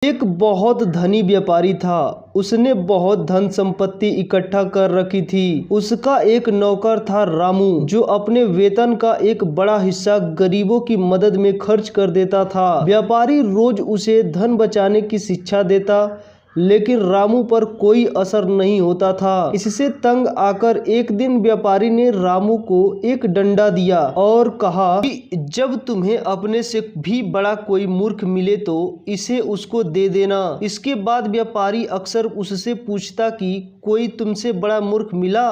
एक बहुत धनी व्यापारी था। उसने बहुत धन संपत्ति इकट्ठा कर रखी थी। उसका एक नौकर था रामू, जो अपने वेतन का एक बड़ा हिस्सा गरीबों की मदद में खर्च कर देता था। व्यापारी रोज उसे धन बचाने की शिक्षा देता, लेकिन रामू पर कोई असर नहीं होता था। इससे तंग आकर एक दिन व्यापारी ने रामू को एक डंडा दिया और कहा कि जब तुम्हें अपने से भी बड़ा कोई मूर्ख मिले तो इसे उसको दे देना। इसके बाद व्यापारी अक्सर उससे पूछता कि कोई तुमसे बड़ा मूर्ख मिला,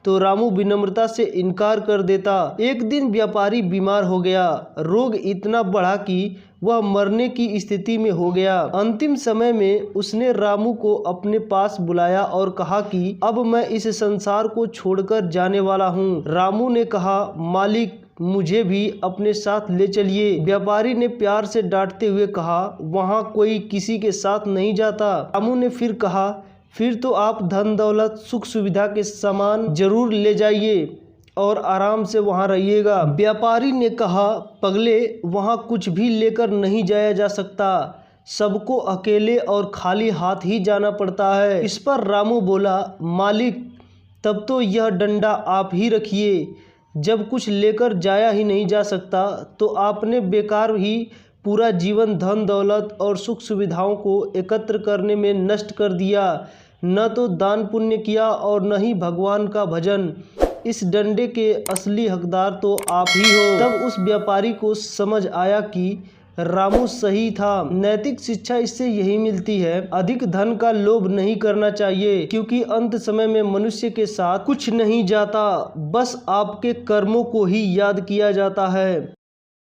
तो रामू विनम्रता से इनकार कर देता। एक दिन व्यापारी बीमार हो गया। रोग इतना बढ़ा कि वह मरने की स्थिति में हो गया। अंतिम समय में उसने रामू को अपने पास बुलाया और कहा कि अब मैं इस संसार को छोड़कर जाने वाला हूँ। रामू ने कहा, मालिक, मुझे भी अपने साथ ले चलिए। व्यापारी ने प्यार से डांटते हुए कहा, वहाँ कोई किसी के साथ नहीं जाता। रामू ने फिर कहा, फिर तो आप धन दौलत सुख सुविधा के सामान जरूर ले जाइए और आराम से वहाँ रहिएगा। व्यापारी ने कहा, पगले, वहाँ कुछ भी लेकर नहीं जाया जा सकता। सबको अकेले और खाली हाथ ही जाना पड़ता है। इस पर रामू बोला, मालिक, तब तो यह डंडा आप ही रखिए। जब कुछ लेकर जाया ही नहीं जा सकता तो आपने बेकार ही पूरा जीवन धन दौलत और सुख सुविधाओं को एकत्र करने में नष्ट कर दिया। न तो दान पुण्य किया और न ही भगवान का भजन। इस डंडे के असली हकदार तो आप ही हो। तब उस व्यापारी को समझ आया कि रामू सही था। नैतिक शिक्षा इससे यही मिलती है, अधिक धन का लोभ नहीं करना चाहिए, क्योंकि अंत समय में मनुष्य के साथ कुछ नहीं जाता, बस आपके कर्मों को ही याद किया जाता है।